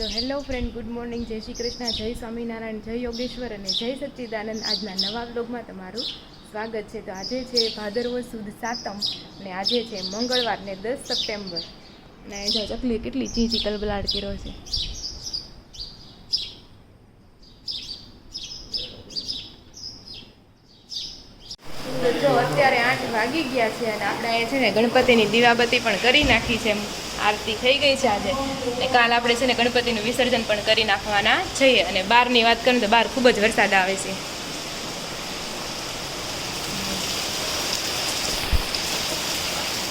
તો hello friend, good morning, જય શ્રી કૃષ્ણ, જય સ્વામિનારાયણ, જય યોગેશ્વર અને જય સચ્ચિદાનંદ. આજના નવા બ્લોગમાં તમારું સ્વાગત છે. તો આજે છે ભાદરવો સુદ સાતમ અને આજે છે મંગળવાર ને 10 સપ્ટેમ્બર. અને જો ચકલી કેટલી ચીચી કલબલાટ કર્યો છે. તો જો અત્યારે 8 વાગી ગયા છે અને આપણે અહીંયા છે ને ગણપતિની દીવાબત્તી પણ કરી નાખી છે. આરતી થઈ ગઈ છે આજે. અને કાલ આપણે છે ને ગણપતિનું વિસર્જન પણ કરી નાખવાના છીએ. અને બહારની વાત કરું તો બહાર ખૂબ જ વરસાદ આવે છે.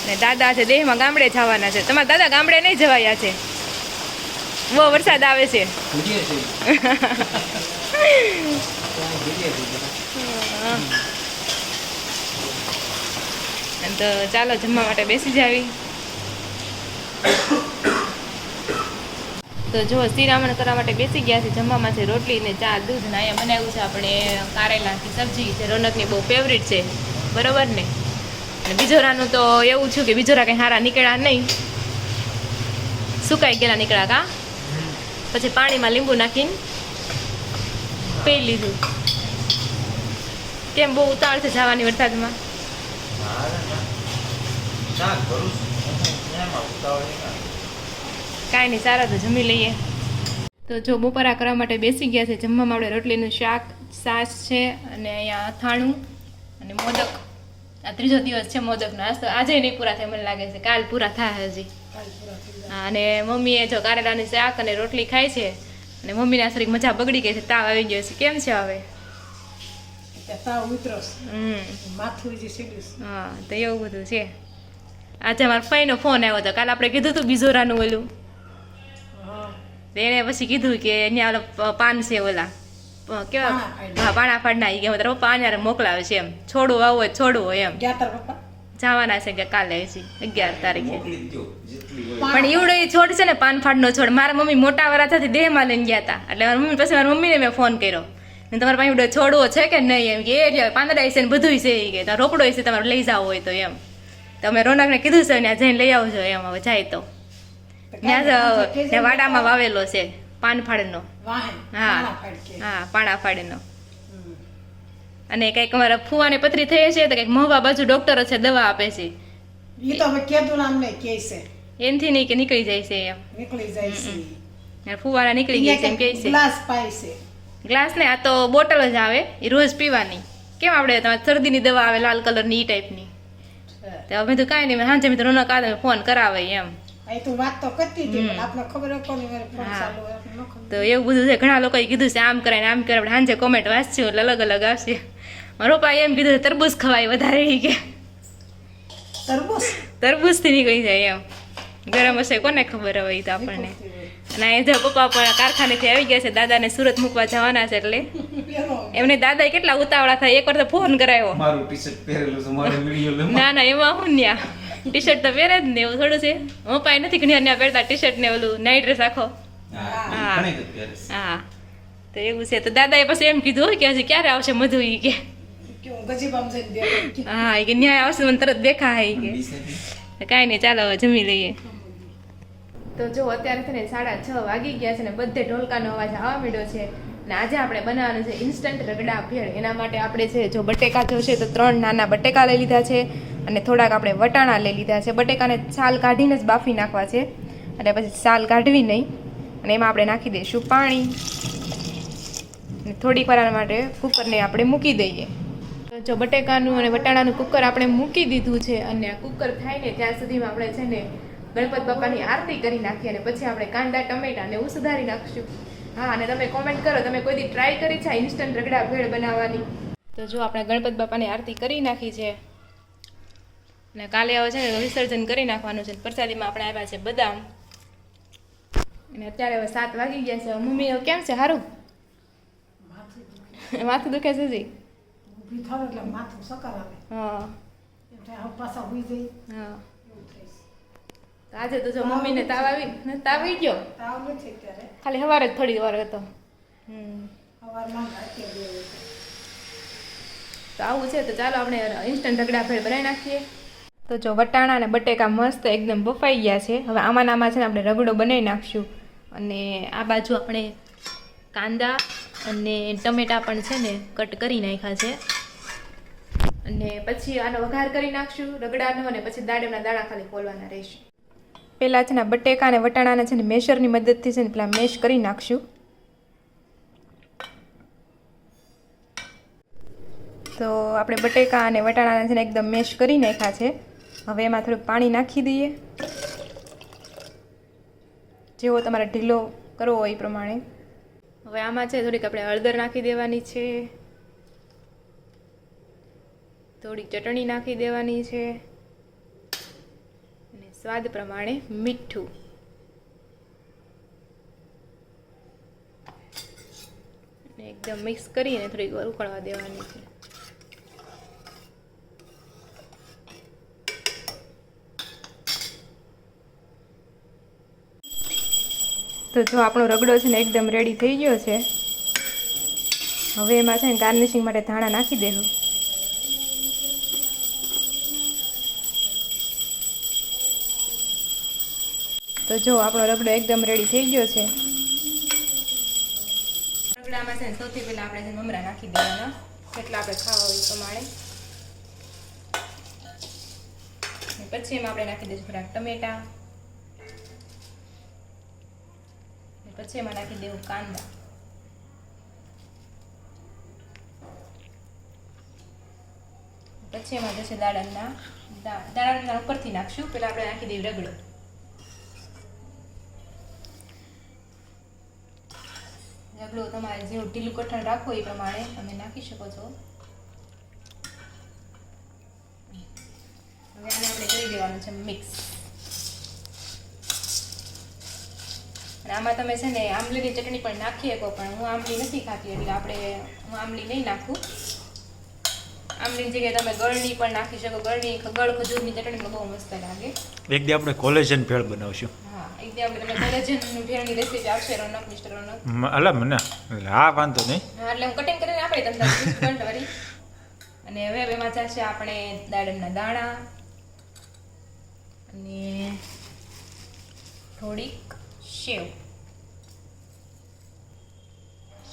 ને દાદા છે દેહમાં ગામડે જવાના છે. તમારા દાદા ગામડે નહીં જવાયા છે, બહુ વરસાદ આવે છે. તો ચાલો જમવા માટે બેસી જાવી. તો જો શિરામણ કરવા માટે બેસી ગયા છે. જમવામાં છે રોટલી ને ચા, દૂધ ને અહીંયા બનાવ્યું છે આપણે કારેલાની સબ્જી છે. રોનકની બહુ ફેવરિટ છે, બરોબર ને. અને બીજોરાનું તો એવું છું કે બીજોરા કંઈ સારા નીકળ્યા નહીં, સુકાઈ ગયેલા નીકળ્યા. કા પછી પાણીમાં લીંબુ નાખીને પી લીધું. કેમ બહુ ઉતાવળ છે જવાની વરસાદમાં? કાંઈ નહીં, સારા તો જમી લઈએ. તો જો બપોરા કરવા માટે બેસી ગયા છે. જમવામાં આપણે રોટલીનું શાક, છાશ છે અને અહીંયા અથાણું અને મોદક. આ ત્રીજો દિવસ છે મોદકનો. આજ તો આજે નહીં પૂરા થાય મને લાગે છે, કાલ પૂરા થાય હજી. હા, અને મમ્મીએ જો કારેલાની શાક અને રોટલી ખાય છે. અને મમ્મીને આ સરીક મજા બગડી ગઈ છે, તાવ આવી ગયો છે. કેમ છે હવે? હા, તો એવું બધું છે. આજે મારા ફઈનો ફોન આવ્યો હતો. કાલે આપણે કીધું હતું બીજોરાનું ઓલું, એને પછી કીધું કે અહીંયા પાન છે ઓલા કેવા, હા પાણા ફાડના. એ કે તારા પપ્પા આને મોકલાવે છે એમ, છોડવું આવું હોય છોડવું હોય એમ. જવાના છે કે કાલે હજી 11 તારીખે. પણ એવડો એ છોડ છે ને પાન ફાડનો છોડ, મારા મમ્મી મોટા વરાછાથી દેહમાં લઈને ગયા હતા. એટલે મારી મમ્મી પછી મારી મમ્મીને મેં ફોન કર્યો, તમારા પાસે એવડો છોડવો છે કે નહીં? એમ કે એ પાંદડા છે ને બધું છે. એ કે રોકડો છે, તમારે લઈ જાવ હોય તો એમ. તમે રોનકને કીધું છે ત્યાં જઈને લઈ આવજો એમ. હવે જાય તો ત્યાં વાડામાં વાવેલો છે પાનફાડનો. હા હા, પાણા ફાડનો. અને કઈક અમારા ફુવાને પથરી થઈ છે તો કઈક મહુવા બાજુ ડોક્ટર છે, દવા આપે છે. એનથી નહીં કે નીકળી જાય છે એમ. ફુવાના નીકળી ગયા છે એમ કે છે. ગ્લાસ ને આ તો બોટલ જ આવે, એ રોજ પીવાની. કેમ આપણે તમારે શરદીની દવા આવે લાલ કલરની, એ ટાઈપની. તો મેં તો કાંઈ નહીં, સાંજે મેં તો રોનક આવે ફોન કરાવે એમ. તો એવું બધું છે. ઘણા લોકોએ કીધું છે આમ કરાય ને આમ કરે. આપણે સાંજે કોમેન્ટ વાંચશું એટલે અલગ અલગ આવશે. મારો પપ્પા એમ કીધું તરબૂચ ખવાય વધારે, કે તરબૂચ થી નીકળી જાય એમ. ગરમ હશે કોને ખબર હવે, તો આપણને. અને એ જો પપ્પા પણ કારખાનેથી આવી ગયા છે. દાદાને સુરત મૂકવા જવાના છે, એટલે એમને દાદા કેટલા ઉતાવળા થાય. એક વાર તો ફોન કરાયો. ના ના, એમાં હું ન્યા ટી શર્ટ તો પહેરે જ ને, એવું થોડું છે. હું પાય નથી ઘણી પહેરતા ટી શર્ટ ને ઓલું નાઇટ ડ્રેસ આખો. હા હા, તો એવું છે. તો દાદાએ પછી એમ કીધું કે હજી ક્યારે આવશે મધુ? ઈ કે હા, એ કે ન્યાય આવશે મને તરત દેખા. કે કાંઈ નહીં, ચાલો હવે જમી લઈએ. તો જો અત્યારે છે ને 6:30 વાગી ગયા છે ને બધે ઢોલકાનો અવાજ આવવા માંડ્યો છે. અને આજે આપણે બનાવવાનું છે ઇન્સ્ટન્ટ રગડા ભેળ. એના માટે આપણે છે જો બટેકા જો છે તો 3 નાના બટેકા લઈ લીધા છે અને થોડાક આપણે વટાણા લઈ લીધા છે. બટેકાને છાલ કાઢીને જ બાફી નાખવા છે અને પછી છાલ કાઢવી નહીં. અને એમાં આપણે નાખી દઈશું પાણી અને થોડીક વાર માટે કુકરને આપણે મૂકી દઈએ. તો જો બટેકાનું અને વટાણાનું કુકર આપણે મૂકી દીધું છે. અને આ કુકર થાય ને ત્યાં સુધીમાં આપણે છે ને ગણપત બાપાની આરતી કરી નાખીએ અને પછી આપણે કાંદા ટમેટા ને એવું સુધારી નાખશું. હા, અને તમે કોમેન્ટ કરો તમે કોઈ દી ટ્રાય કરી છે ઇન્સ્ટન્ટ રગડા ભેળ બનાવવાની? તો જો આપણે ગણપત બાપાની આરતી કરી નાખી છે અને કાલે હવે છે ને વિસર્જન કરી નાખવાનું છે. પ્રસાદીમાં આપણે આવ્યા છે બદામ. અને અત્યારે હવે 7 વાગી ગયા છે. મમ્મી કેમ છે? સારું? માથું દુખે છે જી? હા હા. આજે તો જો મમ્મીને તાવ આવી ગયો. ખાલી સવારે જ થોડી વાર હતો. તો આવું છે. તો ચાલો આપણે ઇન્સ્ટન્ટ રગડા ભેળ બનાવી નાખીએ. તો જો વટાણા અને બટેકા મસ્ત એકદમ બફાઈ ગયા છે. હવે આમાં છે ને આપણે રગડો બનાવી નાખશું. અને આ બાજુ આપણે કાંદા અને ટમેટાં પણ છે ને કટ કરી નાખ્યા છે. અને પછી આનો વઘાર કરી નાખશું રગડાનો, અને પછી દાડમના દાણા ખાલી ખોલવાના રહેશે. પહેલાં છે ને બટેકા અને વટાણાને છે ને મેશરની મદદથી છે ને પેલા મેશ કરી નાખશું. તો આપણે બટેકા અને વટાણાને છે ને એકદમ મેશ કરી નાખ્યા છે. હવે એમાં થોડુંક પાણી નાખી દઈએ, જેવો તમારે ઢીલો કરવો હોય એ પ્રમાણે. હવે આમાં છે થોડીક આપણે હળદર નાખી દેવાની છે, થોડીક ચટણી નાખી દેવાની છે, અને સ્વાદ પ્રમાણે મીઠું. અને એકદમ મિક્સ કરીને થોડીક વાર ઉકળવા દેવાની છે. તો જો આપણો રગડો છે ને એકદમ રેડી થઈ ગયો છે. હવે એમાં છે ને ગાર્નિશિંગ માટે ધાણા નાખી દેવું. તો જો આપણો રગડો એકદમ રેડી થઈ ગયો છે. રગડામાં છે ને સૌથી પહેલાં આપણે છે મમરા નાખી દેવાના, જેટલા આપણે ખાવા હોય એ પ્રમાણે. પછી એમાં આપણે નાખી દઈશું થોડાક ટમેટા, પછી એમાં નાખી દેવું કાંદા, પછી એમાં જશે દાડમના ઉપરથી નાખશું. પહેલાં આપણે નાખી દઈએ રગડો. રગડો તમારે જેવું ઢીલું કઠણ રાખો એ પ્રમાણે તમે નાખી શકો છો. હવે આને આપણે કરી દેવાનું છે મિક્સ. અને આમાં તમે છે ને આંબલીની ચટણી પણ નાખી શકો, પણ હું આંબલી નથી ખાતી એટલે હું આંબલી નહીં નાખું. આંબલીની જગ્યાએ તમે ગળની પણ નાખી શકો. ગળ ખજૂરની ચટણી બહુ મસ્ત લાગે. એક દી આપણે કોલેજન ભેળ બનાવશું. હા, એક દી આપણે કોલેજન ભેળની રેસીપી આવશે રોનક મિસ્ટર રોનક. અલા મને હા વાંધો નહીં. હા, એટલે હું કટિંગ કરીને આપી તમને વારી. અને હવે એમાં જશે આપણે દાડમના દાણા અને થોડીક સેવ.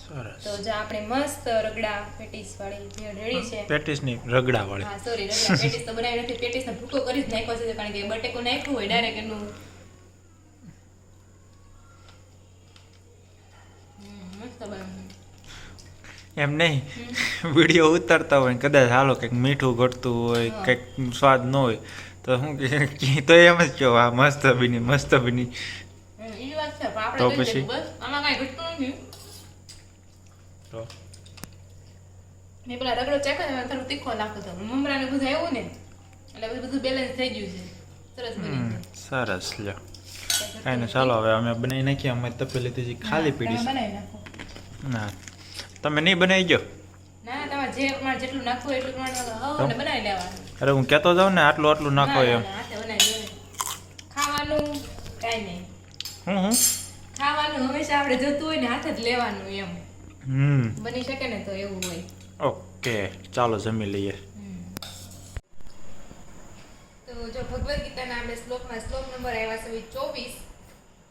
સરસ. તો જો આપણે મસ્ત રગડા પેટીસ વાળી ભેળ રેડી છે. પેટીસ ની રગડા વાળી. હા સોરી, રગડા પેટીસ તો બનાવી નથી. પેટીસને ભૂકો કરી જ નાખ્યો છે, કારણ કે બટેકું નાખ્યું હોય ડાયરેક્ટ એનું મસ્ત બને. એમ નહીં, વિડીયો ઉતારતા હોય કદાચ હાલો કંઈક મીઠું ઘટતું હોય, કંઈક સ્વાદ ન હોય તો શું તો એમ જ કહો આ મસ્ત બની મસ્ત બની. એ વાત છે, પણ તો આપણે પછી બસ આમાં કાંઈ ઘટતું નથી. તો મેં પેલા રગડો ચાખ્યો થોડું તીખો નાખો તો મમરાને બધું આવ્યું ને એટલે બધું બેલેન્સ થઈ ગયું છે. સરસ બની ગયું. સરસ લ્યો. કાંઈ નહીં, ચાલો હવે અમે બનાવી નાખીએ. અમે તપેલી તો ખાલી પીડી છે. બનાવી નાખો. ના તમે નહીં બનાવી ગયો? ના, તમારે જે પ્રમાણે જેટલું નાખવું એટલું પ્રમાણે બનાવી લેવાનું. અરે હું કહેતો જાઉં ને આટલું આટલું નાખો એમ. ખાવાનું કાંઈ નહીં. હું ખાવાનું હંમેશા આપણે જોતું હોય ને હાથે જ લેવાનું એમ. બની શકે ને તો એવું હોય. ઓકે, ચાલો જમી લઈએ. તો જો ભગવદ્ ગીતાના આપણે શ્લોક નંબર આવ્યા છે 24.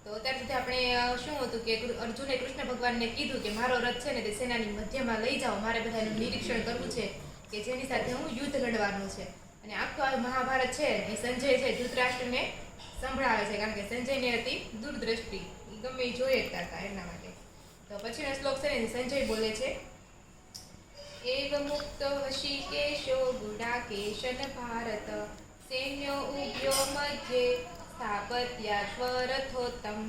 તો અત્યાર સુધી આપણે શું હતું કે અર્જુને કૃષ્ણ ભગવાનને કીધું કે મારો રથ છે ને તે સેનાની મધ્યમાં લઈ જાઓ, મારે બધાનું નિરીક્ષણ કરવું છે કે જેની સાથે હું યુદ્ધ લડવાનું છે. અને આખું આ મહાભારત છે એ સંજય છે ધૃતરાષ્ટ્રને સંભળાવે છે, કારણ કે સંજયને હતી દૂરદ્રષ્ટિ, એ ગમે એ જોઈએ હતા એના માટે. તો પછીનો શ્લોક છે ને સંજય બોલે છે, એવ મુક્ત હૃષિકેશો ગુડાકેશન ભારત સૈન્યો ઉભ્યો મધ્યે સ્થાપત્યાશ્વરથોત્તમ.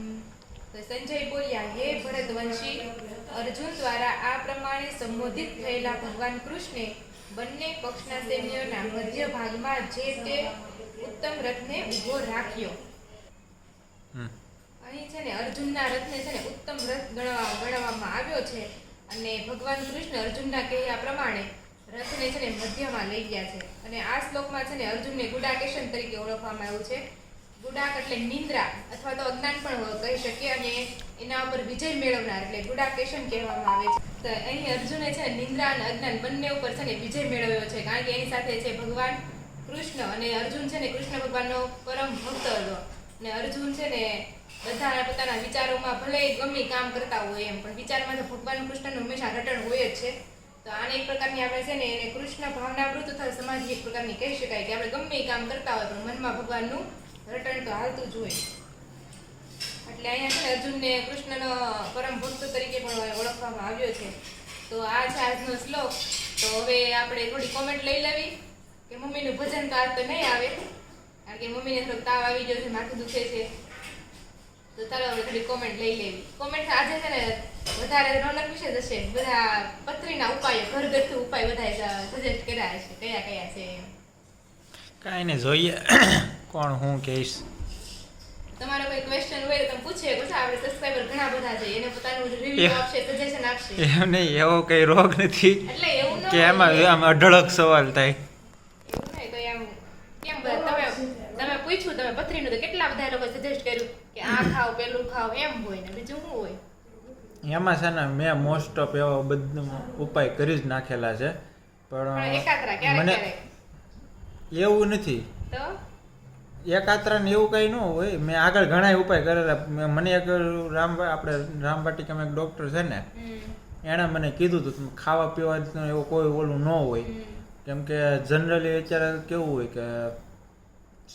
તો સંજય બોલ્યા, હે ભરતવંશી, અર્જુન દ્વારા આ પ્રમાણે સંબોધિત થયેલા ભગવાન કૃષ્ણે બંને પક્ષના સૈન્યોના મધ્ય ભાગમાં જે તે ઉત્તમ રથને ઊભો રાખ્યો. અહીં છે ને અર્જુનના રથને છે ને ઉત્તમ રથ ગણવામાં આવ્યો છે. અને ભગવાન કૃષ્ણ અર્જુનના કહ્યા પ્રમાણે રથને છે ને મધ્યમાં લઈ ગયા છે. અને આ શ્લોકમાં છે ને અર્જુનને ગુડાકેશન તરીકે ઓળખવામાં આવ્યું છે. ગુડાક એટલે નિંદ્રા અથવા તો અજ્ઞાન પણ કહી શકીએ, અને એના ઉપર વિજય મેળવનાર એટલે ગુડાકેશન કહેવામાં આવે છે. તો અહીં અર્જુને છે નિંદ્રા અને અજ્ઞાન બંને ઉપર છે ને વિજય મેળવ્યો છે, કારણ કે એની સાથે છે ભગવાન કૃષ્ણ. અને અર્જુન છે ને કૃષ્ણ ભગવાનનો પરમ ભક્ત હતો. અને અર્જુન છે ને બધા પોતાના વિચારોમાં ભલે ગમે કામ કરતા હોય એમ, પણ વિચારમાં તો ભગવાન કૃષ્ણનું હંમેશા રટણ હોય જ છે. તો આને એક પ્રકારની આપણે છે ને એને કૃષ્ણ ભાવનાવૃત અથવા સમાધિ એક પ્રકારની કહી શકાય કે આપણે ગમે કામ કરતા હોય પણ મનમાં ભગવાનનું રટણ તો હાલતું જ હોય. એટલે અહીંયા છે ને અર્જુનને કૃષ્ણનો પરમ ભક્ત તરીકે પણ ઓળખવામાં આવ્યો છે. તો આ છે આજનો શ્લોક. તો હવે આપણે થોડી કોમેન્ટ લઈ લેવી કે મમ્મીનું ભજન તો આજ તો નહીં આવે, કારણ કે મમ્મીને થોડોક તાવ આવી ગયો છે, માથું દુખે છે. તો ચાલો હવે થોડી કોમેન્ટ લઈ લેવી. કોમેન્ટ આજે છે ને વધારે રોનક વિશે જ હશે. બધા પથરીના ઉપાયો, ઘરગથ્થુ ઉપાય બધા સજેસ્ટ કર્યા છે, કયા કયા છે એમ. કાંઈ ને જોઈએ કોણ હું કહીશ. તમારો કોઈ ક્વેશ્ચન હોય તો તમે પૂછે કે આપણે સબસ્ક્રાઇબર ઘણા બધા છે, એને પોતાનું રિવ્યુ આપશે, સજેશન આપશે. એમ નહીં, એવો કઈ રોગ નથી એટલે એવું ન કે આમ અઢળક સવાલ થાય. એવું નહીં તો એમ કેમ તમે પૂછ્યું, તમે પથરીનું તો કેટલા બધા લોકો સજેસ્ટ કર્યું કે આ ખાઓ પેલું ખાઓ એમ હોય ને બીજું શું હોય. એમાં છે ને મેં મોસ્ટ ઓફ એવા બધું ઉપાય કરી જ નાખેલા છે, પણ એકાત્રા ક્યારેક મને ક્યારેક એવું નથી. તો એકાત્રા ને એવું કઈ ન હોય. મેં આગળ ઘણા ઉપાય કરેલા. મને એક આપણે રામવાટિકામાં એક ડોક્ટર છે ને, એણે મને કીધું હતું તમે ખાવા પીવા એવું કોઈ ઓલું ન હોય, કેમ કે જનરલી અત્યારે કેવું હોય કે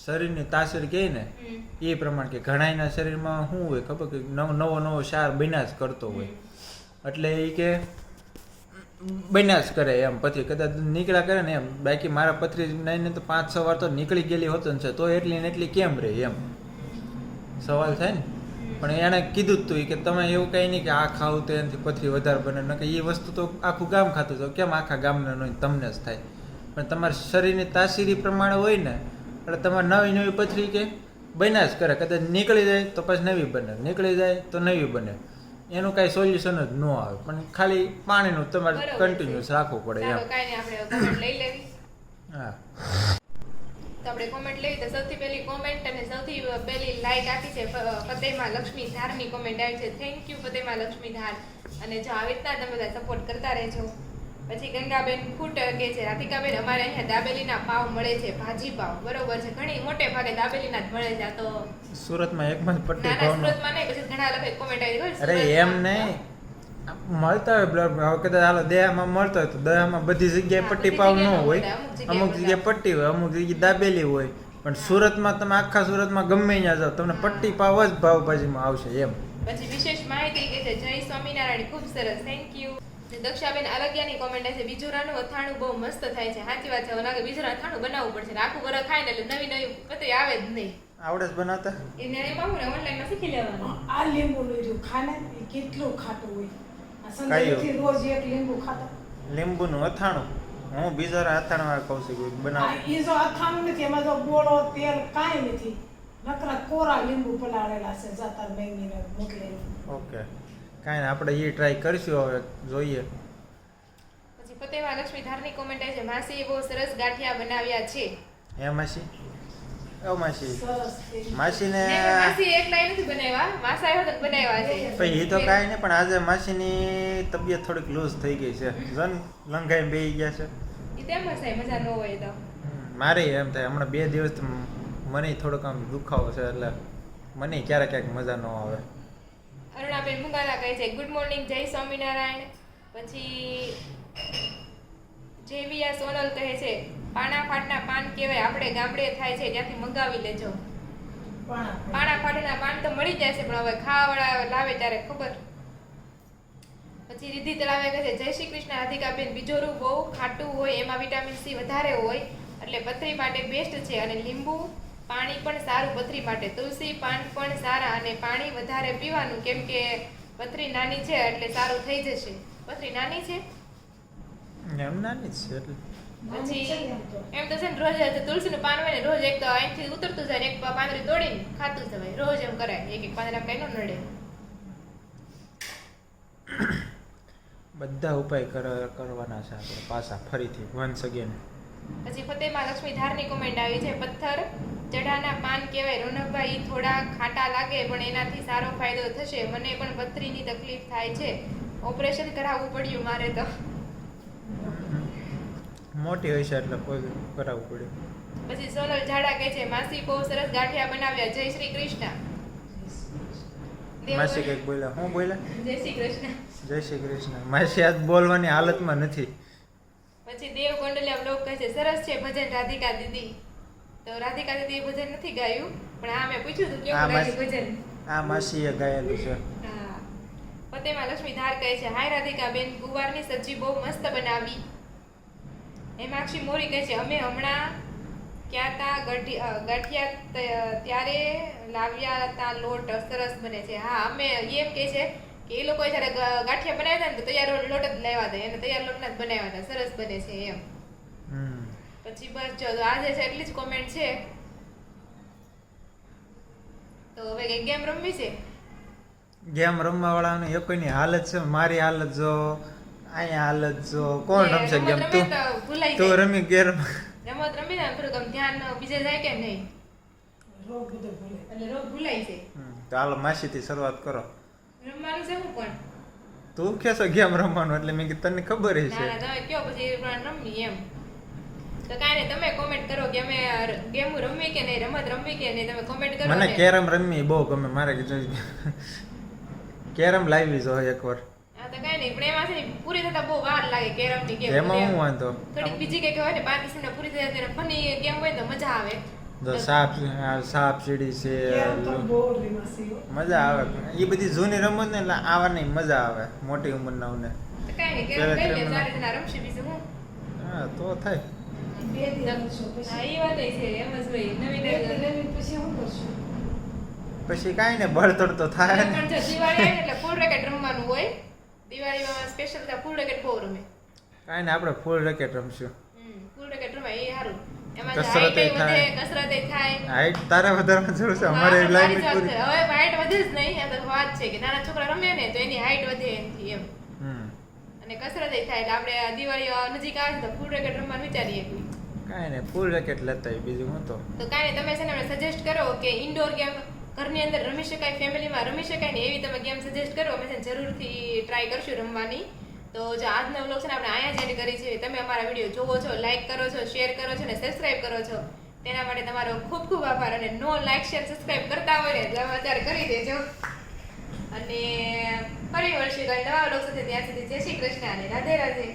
શરીરની તાસીર કહે ને એ પ્રમાણે કે ઘણાના શરીરમાં શું હોય ખબર કે નવો નવો સાર બન્યા જ કરતો હોય, એટલે એ કે બન્યા જ કરે એમ. પછી કદાચ નીકળ્યા કરે ને એમ. બાકી મારા પથરી નહીં તો 5-6 વાર તો નીકળી ગયેલી હોતો ને છે, તો એટલી ને એટલી કેમ રહે એમ સવાલ થાય ને. પણ એણે કીધું જ તું કે તમે એવું કંઈ નહીં કે આ ખાવ તો એનાથી પથરી વધારે બને, ન કે એ વસ્તુ તો આખું ગામ ખાતું તો કેમ આખા ગામને નહીં તમને જ થાય. પણ તમારા શરીરની તાસીરી પ્રમાણે હોય ને એટલે તમારે નવી નવી પથરી કે બન્યા જ કરે. કદાચ નીકળી જાય તો પછી નવી બને, નીકળી જાય તો નવી બને. એનું કાંઈ સોલ્યુશન જ ન આવે, પણ ખાલી પાણીનું તમારે કન્ટિન્યુઅસ રાખવું પડે એમ. કાંઈ નહીં, આપણે કોમેન્ટ લઈ લેવી. હા, તો આપણે કોમેન્ટ લઈ તો સૌથી પહેલી કોમેન્ટ અને સૌથી પહેલી લાઈક આપી છે ફતેહમાં લક્ષ્મી ધારની કોમેન્ટ આવી છે. થેન્ક યુ ફતેહમાં લક્ષ્મી ધાર. અને જો આવી રીતના તમે બધા સપોર્ટ કરતા રહેજો. પછી ગંગાબેન ફૂટ કે છે રાધિકાબેન અમારે અહીંયા દાબેલીના પાવ મળે છે, ભાજી પાવ. બરોબર છે, ઘણી મોટે ભાગે દાબેલીના જ મળે છે. આ તો સુરતમાં એકમાં જ પટ્ટી નાના ભાવનો. સુરતમાં નહીં, પછી ઘણા લોકો કોમેન્ટ આવી ગઈ અરે એમ નહીં, મળતા હોય બ્લડ હવે કદાચ હાલો દયામાં મળતો હોય તો દયામાં બધી જગ્યાએ પટ્ટી પાવ ન હોય, અમુક જગ્યાએ પટ્ટી હોય, અમુક જગ્યાએ દાબેલી હોય. પણ સુરતમાં તમે આખા સુરતમાં ગમે ત્યાં જાઓ તમને પટ્ટી પાવ જ પાવભાજીમાં આવશે એમ. પછી વિશેષ માહિતી કે છે જય સ્વામિનારાયણ, ખૂબ સરસ, થેન્ક યુ. દક્ષાબેન અલગિયાની કોમેન્ટ છે બીજોરાનું અથાણું બહુ મસ્ત થાય છે. સાચી વાત છે, ઓલા બીજોરા અથાણું બનાવવું પડશે, આખું વરસ ખાય ને એટલે નવી નવી પતરી આવે જ નહીં. આવડે જ બનાવતા એને એમાં હું ઓનલાઈનમાં શીખી લેવાનું. આ લીંબુ લીધું ખાને એ કેટલું ખાટું હોય. આ કયું? સંજયથી રોજ એક લીંબુ ખાતા. લીંબુનું અથાણું. હું બીજા અથાણું કઉ છું બનાવ. એ જો અથાણું નથી, એમાં જો ગોળો તેલ કાંઈ નથી, નકરા કોરા લીંબુ પલાળેલા છે જાતર મેંગીને મોકલેલી. ઓકે, કાંઈ ને આપણે એ ટ્રાય કરીશું હવે, જોઈએ. પછી ફતેહમાં લક્ષ્મી ધારની કોમેન્ટ આવી છે માસીએ બહુ સરસ ગાંઠિયા બનાવ્યા છે. હે માસી? ઓ માસી, સરસ છે. માસીને માસી એકલા નથી બનાવ્યા, માસા આવ્યો તો બનાવ્યા છે. પછી એ તો કાંઈ નહીં, પણ આજે માસીની તબિયત થોડીક લૂઝ થઈ ગઈ છે, જન લંઘાઈ બેસી ગયા છે. એ તેમ જ થાય, મજા ન હોય તો. મારે એમ થાય હમણાં 2 દિવસથી મને થોડોક આમ દુખાવો છે, એટલે મને ક્યારેક ક્યાંક મજા ન આવે. અરુણાબેન મુંગાલા કહે છે ગુડ મોર્નિંગ, જય સ્વામિનારાયણ. પછી જેવિયા સોનલ કહે છે પાણા ફાટના પાન કહેવાય, આપણે ગામડે થાય છે ત્યાંથી મંગાવી લેજો. પાણા ફાટના પાન તો મળી જાય છે, પણ હવે ખાવાવાળા લાવે ત્યારે ખબર. પછી રિદ્ધિ તળાવે કહે છે જય શ્રી કૃષ્ણ રાધિકાબેન, બીજોરું બહુ ખાટું હોય, એમાં વિટામિન સી વધારે હોય એટલે પથરી માટે બેસ્ટ છે. અને લીંબુ પાણી પણ સારું પથરી માટે, તુલસી પાન પણ સારા, અને પાણી વધારે પીવાનું કેમ કે પથરી નાની છે એટલે સારું થઈ જશે. પથરી નાની છે એમ નાની જ છે એટલે. પછી એમ તો છે ને રોજ તુલસીનું પાન હોય ને રોજ એક તો અહીંથી ઉતરતું જાય ને એક પાંદડી તોડીને ખાતું જવાય, રોજ એમ કરાય, એક એક પાંદડા કઈ ન નડે. બધા ઉપાય કરવાના છે આપણે પાછા ફરીથી વન્સ અગેન. પછી ફતેહમાં લક્ષ્મી ધારની કોમેન્ટ આવી છે પથ્થર ચઢાના પાન કહેવાય રોનકભાઈ, થોડા ખાટા લાગે પણ એનાથી સારો ફાયદો થશે. મને પણ પથરીની તકલીફ થાય છે, ઓપરેશન કરાવવું પડ્યું મારે તો. મોટી હોય છે એટલે કરાવવું પડ્યું. પછી સોનલ ઝાડા કહે છે માસી બહુ સરસ ગાંઠિયા બનાવ્યા, જય શ્રી કૃષ્ણ. દેવ માસી કંઈક બોલ્યા, શું બોલ્યા? જય શ્રી કૃષ્ણ. જય શ્રી કૃષ્ણ. માસી આજ બોલવાની હાલતમાં નથી. પછી દેવ ગોંડલિયા બ્લોગ કહે છે સરસ છે ભજન રાધિકા દીદી. તો રાધિકા દીદી એ ભજન નથી ગાયું, પણ આ મેં પૂછ્યું હતું આ કેવું લાગ્યું ભજન. આ માસીએ ગાયેલું છે. હા. ફતેમાં લક્ષ્મી ધાર કહે છે હાય રાધિકા બેન, ગુવારની સબ્જી બહુ મસ્ત બનાવી. હેમાક્ષી મોરી કહે છે અમે હમણાં ક્યાં તા ગાંઠિયા ત્યારે લાવ્યા તા લોટ સરસ બને છે. હા, અમે એમ કહે છે કે એ લોકોએ જ્યારે ગાંઠિયા બનાવ્યા હતા ને તો તૈયાર લોટ જ લાવ્યા હતા, એને તૈયાર લોટના જ બનાવ્યા હતા, સરસ બને છે એમ. પછી બસ જો આજે છે એટલી જ કોમેન્ટ છે. તો હવે કઈ ગેમ રમવી છે? ગેમ રમવા વાળાની કોઈની હાલત છે, મારી હાલત જો, અહીંયા હાલત જો, કોણ રમશે ગેમ? તું રમી ગેમ. રમત રમી ને થોડુંક આમ ધ્યાન બીજે જાય કે નહીં, રોગ બધો ભૂલે. એટલે રોગ ભૂલાય છે. તો હાલો માસીથી શરૂઆત કરો. રમવાનું છે હું પણ તું કેસો ગેમ રમવાનું, એટલે મેં કીધું તને ખબર ના છે. ના તમે કયો પછી એ પ્રમાણે રમવી એમ. તો કાંઈ નહીં, તમે કોમેન્ટ કરો કે અમે ગેમ રમવી કે નહીં, રમત રમવી કે નહીં, તમે કોમેન્ટ કરો. મને કેરમ રમવી બહુ ગમે. મારે કેરમ લાવી જો એકવાર. હા તો કાંઈ નહીં, પણ એમાં છે ને પૂરી થતા બહુ વાર લાગે કેરમની ગેમ. એમાં હું વાંધો. થોડીક બીજી કંઈક હોય ને 5 મિનિટ પૂરી થઈ જાય, ફની ગેમ હોય તો મજા આવે. જો સાપ સીડી છે, કેમ તો બહુ રીમાસી હો. મજા આવે. એ બધી જૂની રમત ને એટલે આવવાની મજા આવે મોટી ઉંમરનાઓને. તો કાંઈ નહીં, કેરમ લઈ લે, 4 જણા રમશે બીજું હું. હા તો થાય. બે દી રમશો હા પછી. એ વાત છે, એમ જ હોય નવી બે દી નવી. રમી પછી શું કરશું? પછી કાંઈ ને બળતડ તો થાય ને. પણ જો દિવાળી આવે ને એટલે ફૂલ રેકેટ રમવાનું હોય. દિવાળીમાં સ્પેશિયલ ફૂલ રેકેટ બહુ રમે. કાંઈ ને આપણે ફૂલ રેકેટ રમશું. ફૂલ રેકેટ રમાય એ સારું. એમાં કસરત હાઈટ વધે, થાય. કસરત થાય. હાઈટ તારે વધારવા જરૂર છે, અમારે હા, લાઈન સારી પૂરી. વાત છે. હવે હાઈટ વધે જ નહીં, આ તો વાત છે કે નાના છોકરા રમે ને તો એની હાઈટ વધે એનાથી એમ. હમ અને કસરત થાય એટલે આપણે આ દિવાળી નજીક આવે છે તો ફૂલ રેકેટ રમવાનું વિચારીએ કોઈ. કાંઈ ને ફૂલ રેકેટ લેતા આવીએ, બીજું હું તો. તો કાંઈ નહીં, તમે છે ને મને સજેસ્ટ કરો કે ઇન્ડોર ગેમ ઘરની અંદર રમી શકાય, ફેમિલીમાં રમી શકાય ને એવી તમે ગેમ સજેસ્ટ કરો, અમે છે ને જરૂરથી ટ્રાય કરશું રમવાની. તો જો આજનો વ્લોગ છે ને આપણે અહીંયા જ એડ કરી છે. તમે અમારા વિડીયો જોવો છો, લાઈક કરો છો, શેર કરો છો ને સબસ્ક્રાઇબ કરો છો, તેના માટે તમારો ખૂબ ખૂબ આભાર. અને નો લાઈક શેર સબસ્ક્રાઇબ કરતા હોય ને તમે અત્યારે કરી દેજો. અને ફરી મળશું કઈ નવા વ્લોગ સાથે, ત્યાં સુધી જય શ્રી કૃષ્ણ અને રાધે રાધે.